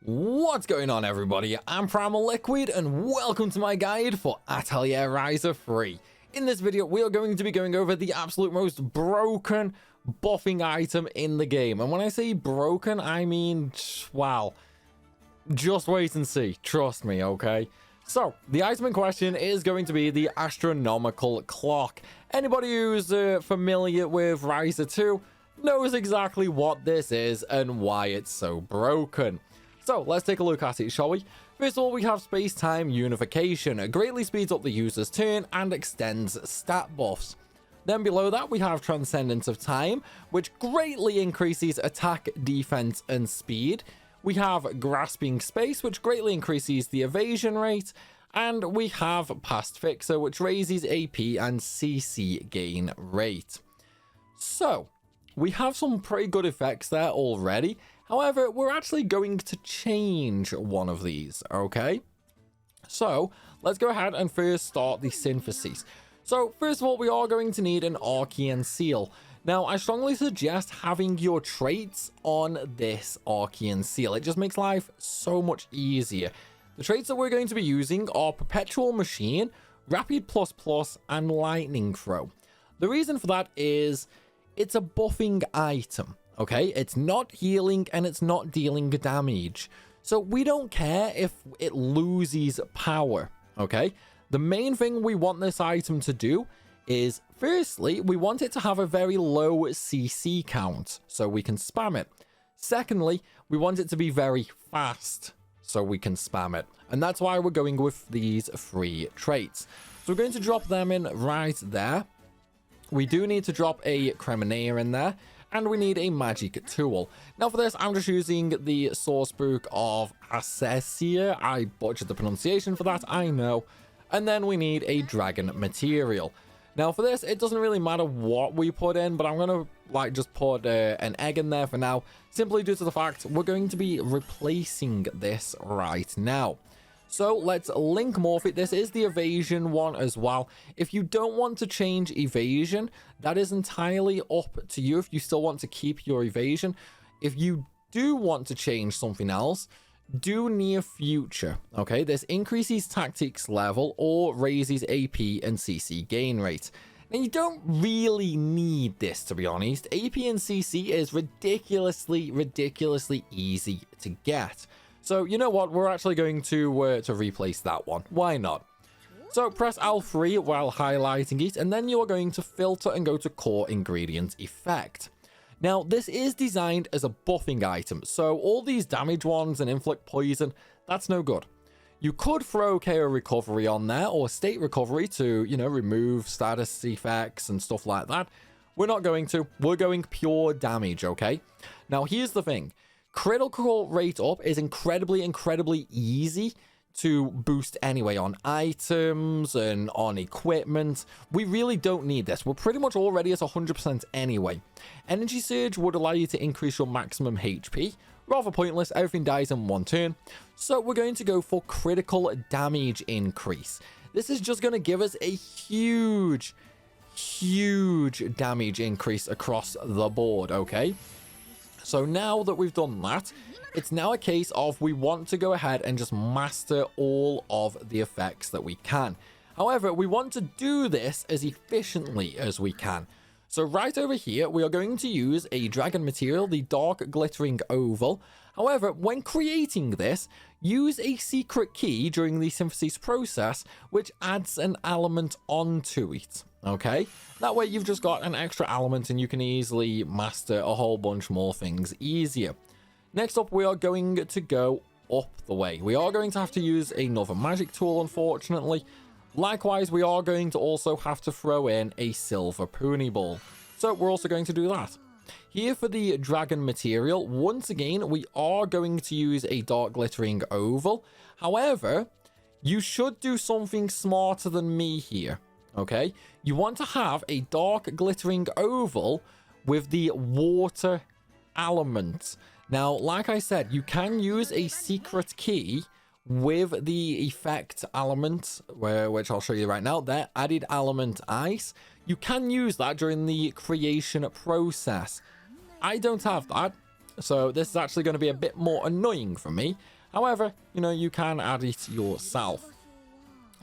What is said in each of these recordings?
What's going on, everybody? I'm Primalliquid and welcome to my guide for Atelier Ryza 3. In this video, we are going to be going over the absolute most broken buffing item in the game. And when I say broken, I mean, wow, just wait and see. Trust me, okay? So, the item in question is going to be the astronomical clock. Anybody who's familiar with Ryza 2 knows exactly what this is and why it's so broken. So let's take a look at it, shall we? First of all, we have space-time unification. It greatly speeds up the user's turn and extends stat buffs. Then below that, we have transcendence of time, which greatly increases attack, defense, and speed. We have grasping space, which greatly increases the evasion rate. And we have past fixer, which raises AP and CC gain rate. So we have some pretty good effects there already. However, we're actually going to change one of these, okay? So, let's go ahead and first start the synthesis. So, first of all, we are going to need an Archean seal. Now, I strongly suggest having your traits on this Archean seal. It just makes life so much easier. The traits that we're going to be using are Perpetual Machine, Rapid ++, and Lightning Throw. The reason for that is it's a buffing item. Okay, it's not healing and it's not dealing damage. So we don't care if it loses power, okay? The main thing we want this item to do is, firstly, we want it to have a very low CC count, so we can spam it. Secondly, we want it to be very fast, so we can spam it. And that's why we're going with these three traits. So we're going to drop them in right there. We do need to drop a Cremonea in there. And we need a magic tool. Now for this, I'm just using the source book of Assesia. I butchered the pronunciation for that, I know. And then we need a dragon material. Now for this, it doesn't really matter what we put in, but I'm going to just put an egg in there for now, simply due to the fact we're going to be replacing this right now. So let's link morph it. This is the evasion one as well. If you don't want to change evasion, that is entirely up to you if you still want to keep your evasion. If you do want to change something else, do near future. Okay, this increases tactics level or raises AP and CC gain rate. Now you don't really need this, to be honest. AP and CC is ridiculously easy to get. So, you know what? We're actually going to replace that one. Why not? So, press L3 while highlighting it, and then you're going to filter and go to Core Ingredient Effect. Now, this is designed as a buffing item, so all these damage ones and inflict poison, that's no good. You could throw KO Recovery on there, or State Recovery to, you know, remove status effects and stuff like that. We're not going to. We're going pure damage, okay? Now, here's the thing. Critical rate up is incredibly easy to boost anyway on items and on equipment. We really don't need this. We're pretty much already at 100% anyway. Energy Surge would allow you to increase your maximum HP. Rather pointless, everything dies in one turn. So we're going to go for critical damage increase. This is just going to give us a huge damage increase across the board, okay? So now that we've done that, it's now a case of we want to go ahead and just master all of the effects that we can. However, we want to do this as efficiently as we can. So right over here, we are going to use a dragon material, the dark glittering oval. However, when creating this, use a secret key during the synthesis process, which adds an element onto it. Okay, that way you've just got an extra element and you can easily master a whole bunch more things easier. Next up, we are going to go up the way. We are going to have to use another magic tool, unfortunately. Likewise, we are going to also have to throw in a silver pony ball. So we're also going to do that. Here for the dragon material, once again, we are going to use a dark glittering oval. However, you should do something smarter than me here. Okay, you want to have a dark glittering oval with the water element. Now, like I said, you can use a secret key with the effect element, which I'll show you right now there, added element ice. You can use that during the creation process. I don't have that, So this is actually going to be a bit more annoying for me. However, you know, you can add it yourself.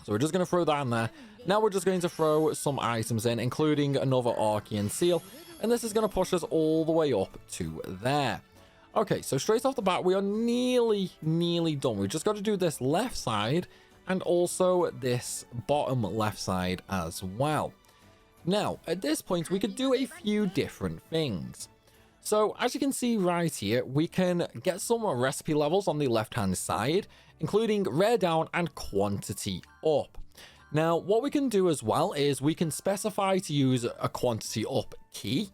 So we're just going to throw that in there. Now we're just going to throw some items in, including another Archean seal. And this is going to push us all the way up to there. Okay, so straight off the bat, we are nearly done. We've just got to do this left side and also this bottom left side as well. Now, at this point, we could do a few different things. So, as you can see right here, we can get some recipe levels on the left-hand side, including rare down and quantity up. Now, what we can do as well is we can specify to use a quantity up key.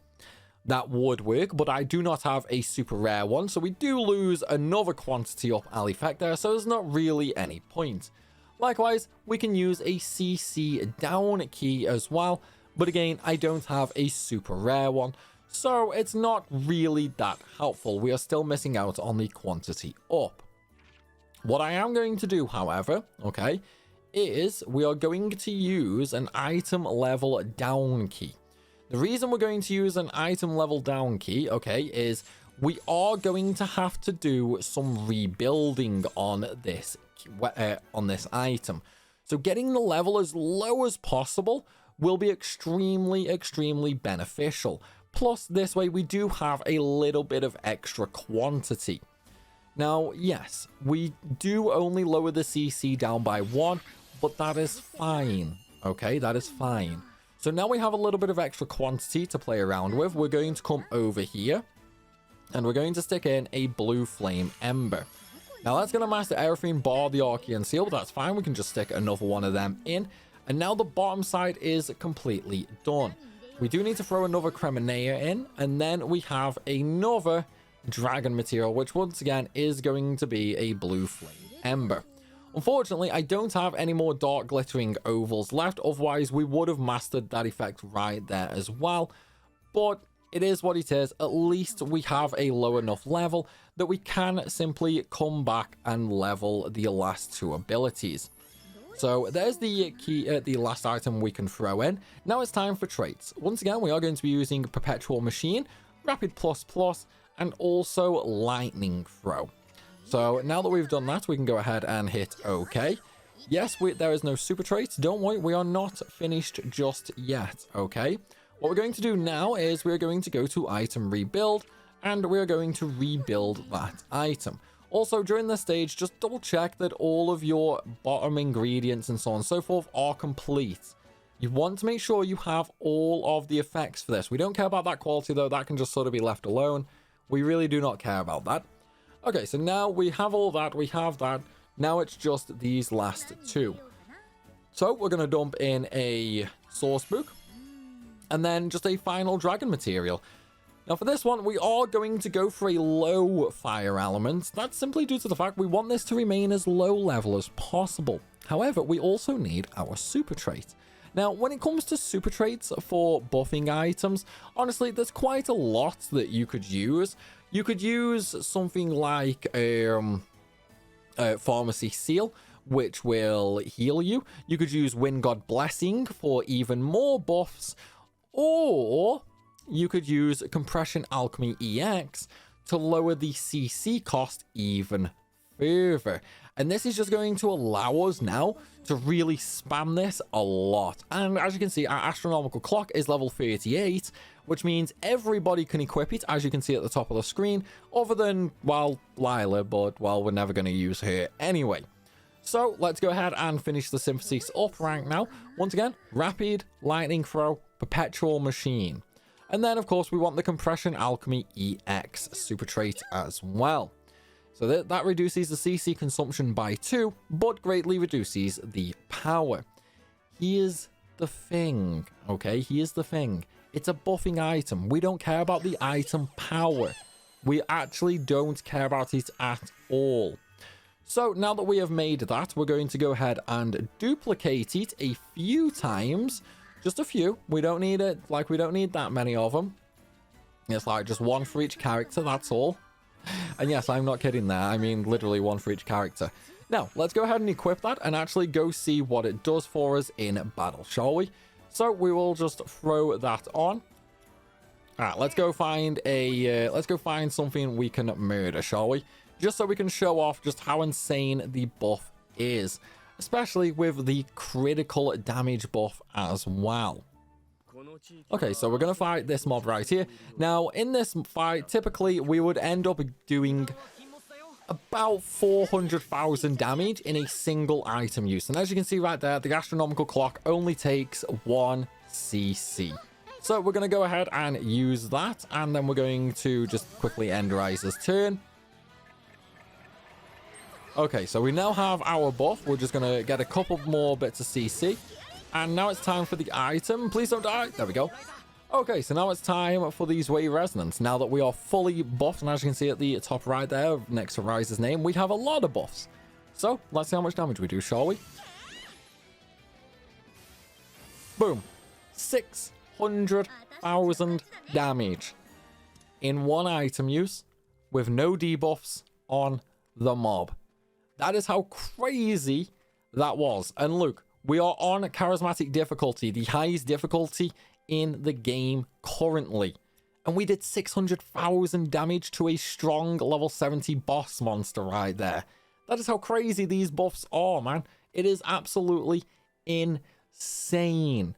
That would work, but I do not have a super rare one, so we do lose another quantity up al effect there, so there's not really any point. Likewise, we can use a CC down key as well, but again, I don't have a super rare one, so it's not really that helpful. We are still missing out on the quantity up. What I am going to do, however, okay, is we are going to use an item level down key. The reason we're going to use an item level down key, okay, is we are going to have to do some rebuilding on this item. So getting the level as low as possible will be extremely beneficial. Plus, this way we do have a little bit of extra quantity. Now, yes, we do only lower the CC down by 1, but that is fine. Okay, that is fine. So now we have a little bit of extra quantity to play around with. We're going to come over here and we're going to stick in a blue flame ember. Now that's going to master everything bar the Archean seal, but that's fine. We can just stick another one of them in. And now the bottom side is completely done. We do need to throw another Cremonea in, and then we have another dragon material, which once again is going to be a blue flame ember. Unfortunately, I don't have any more dark glittering ovals left, otherwise we would have mastered that effect right there as well. But it is what it is. At least we have a low enough level that we can simply come back and level the last two abilities. So there's the key, the last item we can throw in. Now it's time for traits. Once again, we are going to be using Perpetual Machine, Rapid Plus Plus, and also Lightning Throw. So now that we've done that, we can go ahead and hit OK. Yes, there is no super trait. Don't worry, we are not finished just yet. Okay. What we're going to do now is we're going to go to item rebuild, and we're going to rebuild that item. Also, during this stage, just double check that all of your bottom ingredients and so on and so forth are complete. You want to make sure you have all of the effects for this. We don't care about that quality though. That can just sort of be left alone. We really do not care about that. Okay, so now we have all that, we have that. Now it's just these last two. So we're going to dump in a source book and then just a final dragon material. Now for this one, we are going to go for a low fire element. That's simply due to the fact we want this to remain as low level as possible. However, we also need our super trait. Now, when it comes to super traits for buffing items, honestly, there's quite a lot that you could use. You could use something like Pharmacy Seal, which will heal you. You could use Wind God Blessing for even more buffs. Or you could use Compression Alchemy EX to lower the CC cost even further. And this is just going to allow us now to really spam this a lot. And as you can see, our astronomical clock is level 38, which means everybody can equip it, as you can see at the top of the screen, other than, well, Lila, but, well, we're never going to use her anyway. So let's go ahead and finish the synthesis up rank now. Once again, Rapid, Lightning Throw, Perpetual Machine. And then, of course, we want the Compression Alchemy EX super trait as well. So that reduces the CC consumption by 2, but greatly reduces the power. Here's the thing, okay? Here's the thing. It's a buffing item. We don't care about the item power. We actually don't care about it at all. So now that we have made that, we're going to go ahead and duplicate it a few times. Just a few. We don't need it. Like, we don't need that many of them. It's like just one for each character, that's all. And yes, I'm not kidding there. I mean, literally one for each character. Now, let's go ahead and equip that and actually go see what it does for us in battle, shall we? So we will just throw that on. All right, let's go find something we can murder, shall we? Just so we can show off just how insane the buff is, especially with the critical damage buff as well. Okay, so we're gonna fight this mob right here. Now, in this fight, typically we would end up doing about 400,000 damage in a single item use, and as you can see right there, the astronomical clock only takes 1 CC. So we're going to go ahead and use that, and then we're going to just quickly end Ryza's turn. Okay, so we now have our buff. We're just going to get a couple more bits of CC. And now it's time for the item. Please don't die. There we go. Okay, so now it's time for these wave resonance. Now that we are fully buffed, and as you can see at the top right there, next to Ryza's name, we have a lot of buffs. So let's see how much damage we do, shall we? Boom. 600,000 damage in one item use with no debuffs on the mob. That is how crazy that was. And look, we are on charismatic difficulty, the highest difficulty in the game currently, and we did 600,000 damage to a strong level 70 boss monster right there. That is how crazy these buffs are, man. It is absolutely insane.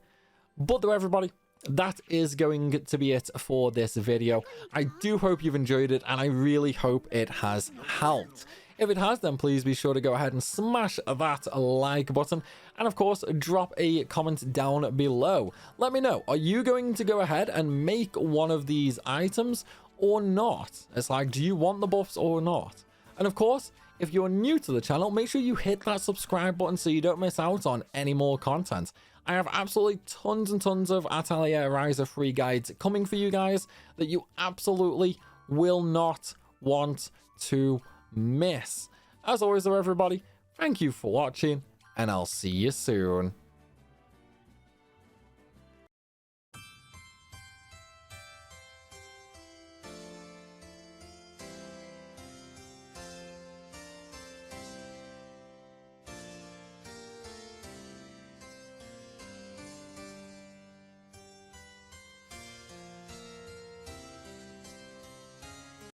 But though, everybody, that is going to be it for this video. I do hope you've enjoyed it, and I really hope it has helped. If it has, then please be sure to go ahead and smash that like button, and of course drop a comment down below. Let me know, are you going to go ahead and make one of these items or not? It's like, do you want the buffs or not? And of course, if you're new to the channel, make sure you hit that subscribe button so you don't miss out on any more content. I have absolutely tons and tons of Atelier Ryza free guides coming for you guys that you absolutely will not want to miss. As always though, everybody, thank you for watching, and I'll see you soon.